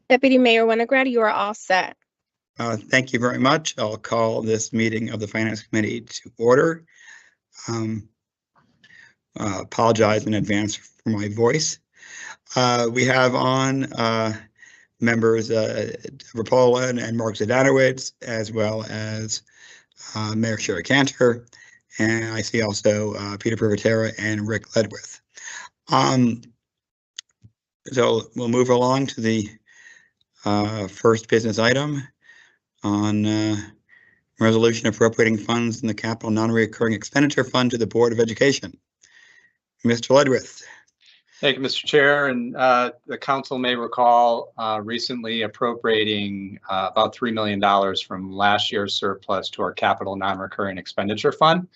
Deputy Mayor Winograd, you are all set. Thank you very much. I'll call this meeting of the Finance Committee to order. Apologize in advance for my voice. We have on members Rapola and Mark Zadanowicz, as well as Mayor Sherry Cantor, and I see also Peter Privatera and Rick Ledwith. So we'll move along to the first business item on resolution appropriating funds in the capital non-recurring expenditure fund to the Board of Education. Mr. Ledwith. Thank you, Mr. Chair. And the council may recall recently appropriating about $3 million from last year's surplus to our capital non-recurring expenditure fund.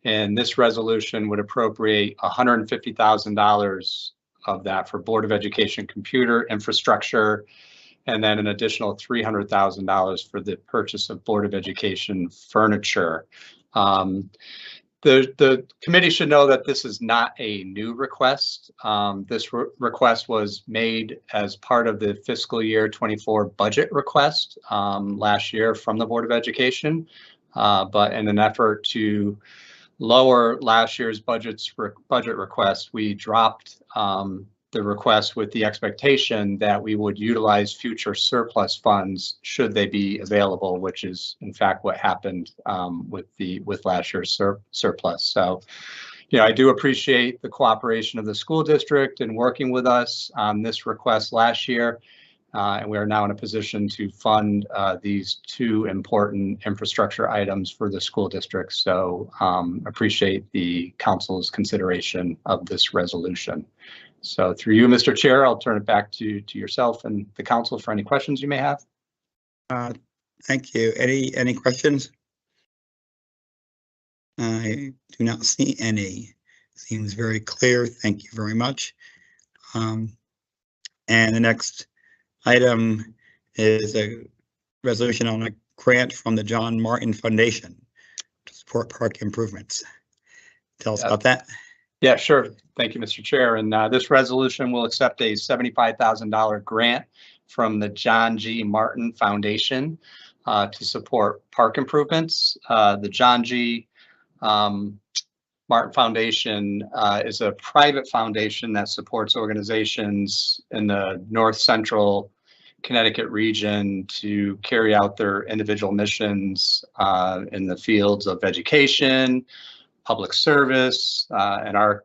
And this resolution would appropriate $150,000 of that for Board of Education computer infrastructure, and then an additional $300,000 for the purchase of Board of Education furniture. The committee should know that this is not a new request. This request was made as part of the fiscal year 24 budget request last year from the Board of Education, but in an effort to lower last year's budget request, we dropped the request with the expectation that we would utilize future surplus funds should they be available, which is in fact what happened with last year's surplus. So, I do appreciate the cooperation of the school district in working with us on this request last year, and we are now in a position to fund these two important infrastructure items for the school district. So appreciate the council's consideration of this resolution. So through you, Mr. Chair, I'll turn it back to yourself and the council for any questions you may have. Thank you. Any questions? I do not see any. Seems very clear. Thank you very much. And the next item is a resolution on a grant from the John Martin Foundation to support park improvements. Tell us about that. Yeah, sure. Thank you, Mr. Chair. And this resolution will accept a $75,000 grant from the John G. Martin Foundation to support park improvements. The John G. Martin Foundation is a private foundation that supports organizations in the North Central Connecticut region to carry out their individual missions in the fields of education, public service, and our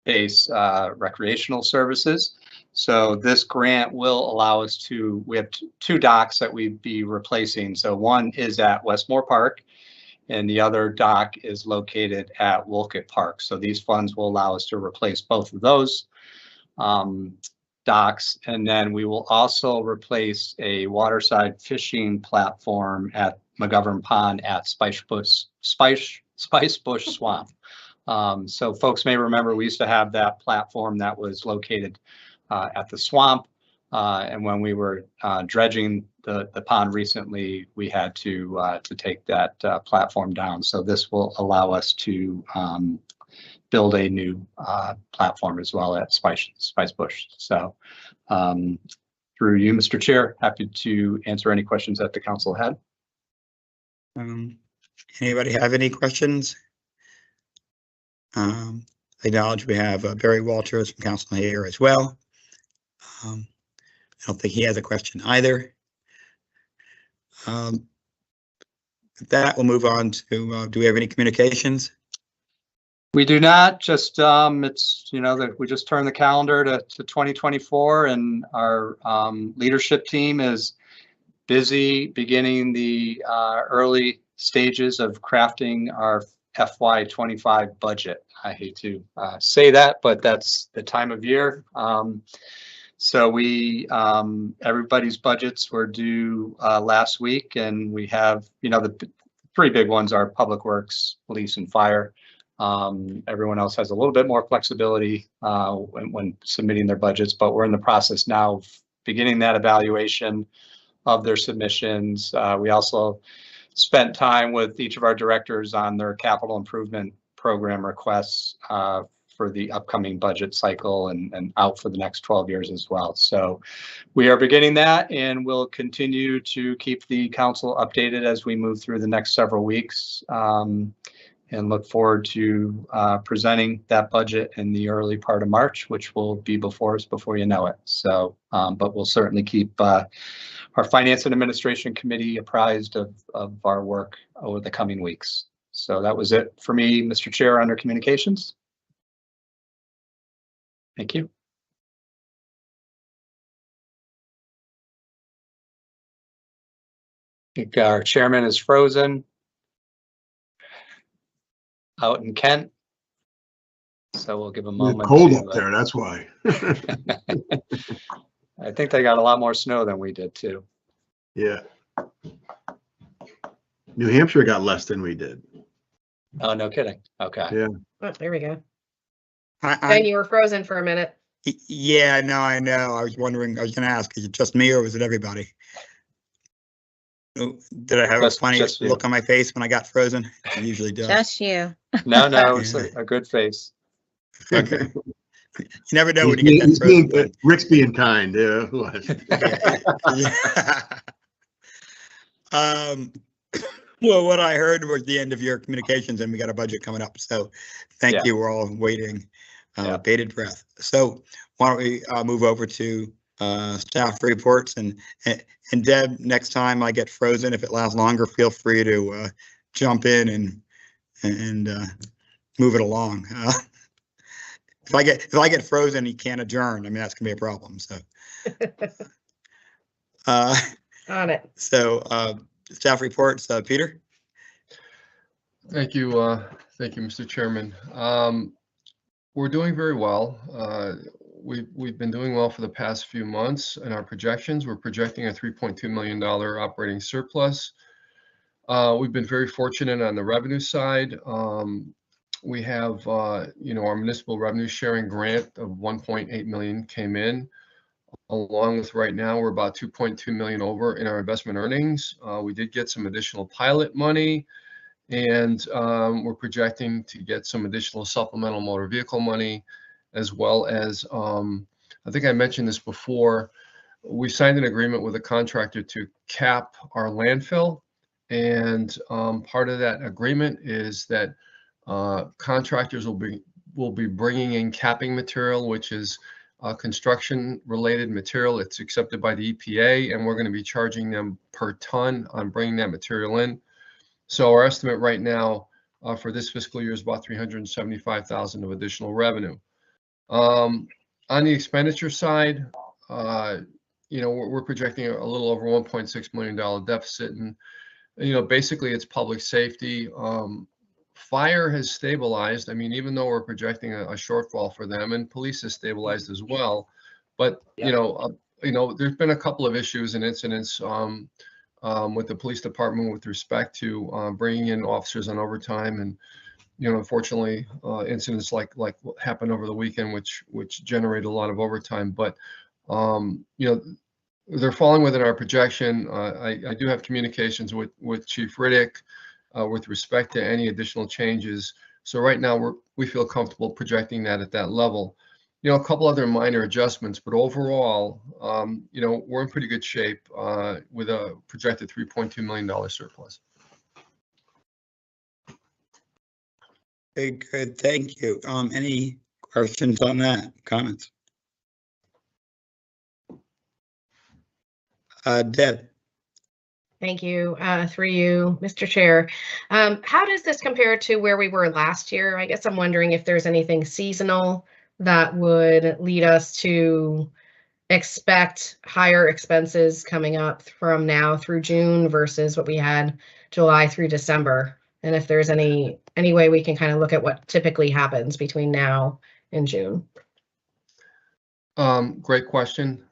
base recreational services. So this grant will allow us to, we have two docks that we'd be replacing. So one is at Westmore Park, and the other dock is located at Wolcott Park. So these funds will allow us to replace both of those docks. And then we will also replace a waterside fishing platform at McGovern Pond at Spicebush Swamp. So folks may remember we used to have that platform that was located at the swamp. And when we were dredging the pond recently, we had to take that platform down. So this will allow us to build a new platform as well at Spicebush. So through you, Mr. Chair, happy to answer any questions that the council had. Anybody have any questions? I acknowledge we have Barry Walters from council here as well. I don't think he has a question either. With that, we'll move on to, do we have any communications? We do not. Just it's, that we just turned the calendar to 2024, and our leadership team is busy beginning the early stages of crafting our FY25 budget. I hate to say that, but that's the time of year. So we, everybody's budgets were due last week, and we have, the three big ones are Public Works, Police, and Fire. Everyone else has a little bit more flexibility when submitting their budgets, but we're in the process now of beginning that evaluation of their submissions. We also spent time with each of our directors on their capital improvement program requests for the upcoming budget cycle and out for the next 12 years as well. So we are beginning that, and we'll continue to keep the council updated as we move through the next several weeks, and look forward to presenting that budget in the early part of March, which will be before us before you know it. So, but we'll certainly keep our Finance and Administration Committee apprised of our work over the coming weeks. So that was it for me, Mr. Chair, under communications. Thank you. I think our chairman is frozen out in Kent. So we'll give a moment. It's cold up there, that's why. I think they got a lot more snow than we did too. Yeah. New Hampshire got less than we did. Oh, no kidding. Okay. Yeah. Oh, there we go. I, Ben, you were frozen for a minute. yeah, no, I know. I was wondering, I was going to ask, is it just me or was it everybody? Oh, did I have a funny just you. look on my face when I got frozen? I usually do. Just you. No, it's a good face. Okay. You never know when you get that He's frozen. being, Rick's being kind. Yeah. Well, what I heard was the end of your communications, and we got a budget coming up. So thank you. We're all waiting, bated breath. So why don't we move over to staff reports, and Deb, next time I get frozen, if it lasts longer, feel free to jump in and move it along. If I get frozen, you can't adjourn. I mean, that's gonna be a problem. So On it. so staff reports, Peter. Thank you, Mr. Chairman. We're doing very well. We've been doing well for the past few months in our projections. We're projecting a $3.2 million operating surplus. We've been very fortunate on the revenue side. We have, our municipal revenue sharing grant of 1.8 million came in. Along with right now, we're about 2.2 million over in our investment earnings. We did get some additional pilot money, and we're projecting to get some additional supplemental motor vehicle money, as well as, I think I mentioned this before, we signed an agreement with a contractor to cap our landfill. And part of that agreement is that contractors will be bringing in capping material, which is construction related material. It's accepted by the EPA, and we're going to be charging them per ton on bringing that material in. So our estimate right now for this fiscal year is about $375,000 of additional revenue. On the expenditure side, we're projecting a little over $1.6 million deficit, and basically it's public safety. Fire has stabilized. I mean, even though we're projecting a shortfall for them, and police has stabilized as well, but there's been a couple of issues and incidents with the police department with respect to bringing in officers on overtime, and unfortunately, incidents like what happened over the weekend, which generated a lot of overtime. But they're falling within our projection. I do have communications with Chief Riddick with respect to any additional changes. So right now we feel comfortable projecting that at that level. A couple other minor adjustments, but overall, we're in pretty good shape with a projected $3.2 million surplus. Okay, good. Thank you. Any questions on that? Comments? Deb. Thank you. Through you, Mr. Chair. How does this compare to where we were last year? I guess I'm wondering if there's anything seasonal that would lead us to expect higher expenses coming up from now through June versus what we had July through December. And if there's any way we can kind of look at what typically happens between now and June. Great question.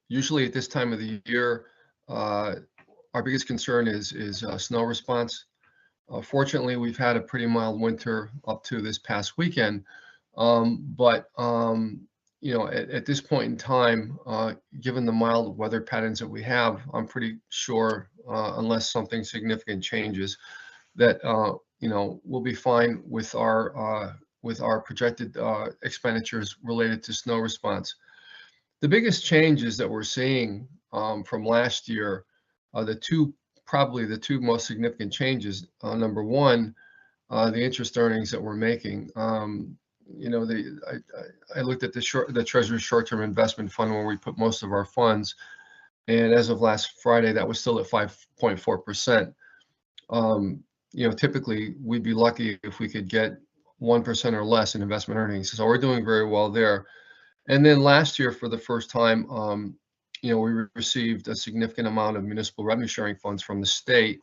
Usually at this time of the year, our biggest concern is snow response. Fortunately, we've had a pretty mild winter up to this past weekend. But at this point in time, given the mild weather patterns that we have, I'm pretty sure, unless something significant changes, that we'll be fine with our with our projected expenditures related to snow response. The biggest changes that we're seeing from last year, probably the two most significant changes. Number one, the interest earnings that we're making. I looked at the Treasury short-term investment fund where we put most of our funds, and as of last Friday, that was still at 5.4%. Typically we'd be lucky if we could get 1% or less in investment earnings. So we're doing very well there. And then last year, for the first time, we received a significant amount of municipal revenue sharing funds from the state.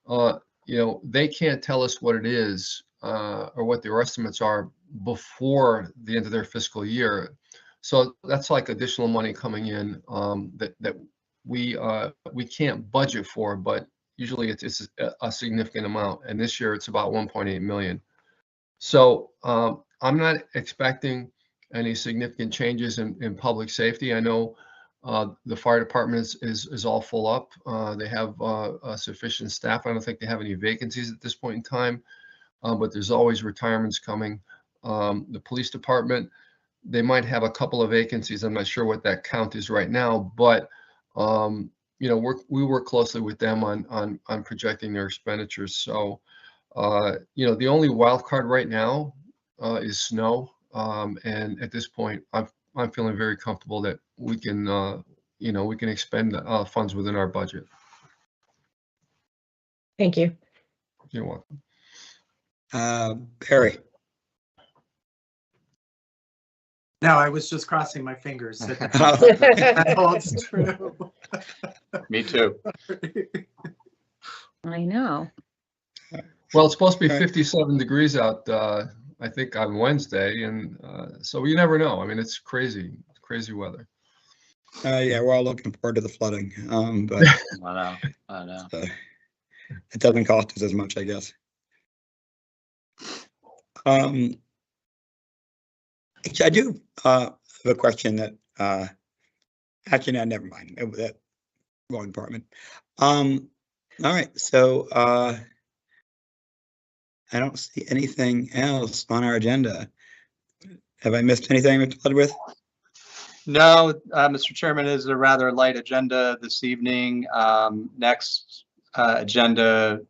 They can't tell us what it is or what their estimates are before the end of their fiscal year. So that's like additional money coming in that we can't budget for, but usually it's a significant amount. And this year it's about 1.8 million. So I'm not expecting any significant changes in public safety. I know the fire department is all full up. They have sufficient staff. I don't think they have any vacancies at this point in time, but there's always retirements coming. The police department, they might have a couple of vacancies. I'm not sure what that count is right now, but we work closely with them on projecting their expenditures. So the only wild card right now is snow. And at this point, I'm feeling very comfortable that we can expend funds within our budget. Thank you. You're welcome. Barry. No, I was just crossing my fingers. That holds true. Me too. I know. Well, it's supposed to be 57 degrees out, I think on Wednesday. And so you never know. I mean, it's crazy weather. Yeah, we're all looking forward to the flooding, but I know. It doesn't cost us as much, I guess. I do have a question that actually, no, never mind. That wrong department. All right, so I don't see anything else on our agenda. Have I missed anything, Mr. Ludwig? No, Mr. Chairman, it is a rather light agenda this evening. Next agenda,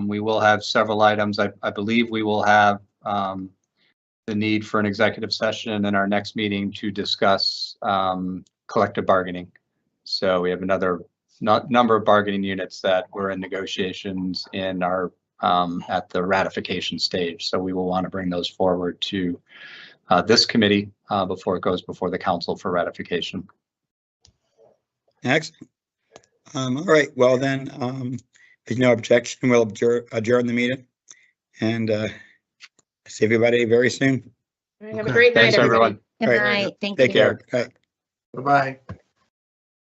we will have several items. I believe we will have the need for an executive session in our next meeting to discuss collective bargaining. So we have another number of bargaining units that we're in negotiations in our at the ratification stage. So we will want to bring those forward to this committee before it goes before the council for ratification. Excellent. All right, well then, if there's no objection, we'll adjourn the meeting and see everybody very soon. All right, have a great night, Thanks, everyone. Good All right, night. Thank you. Take care. All right. Bye-bye.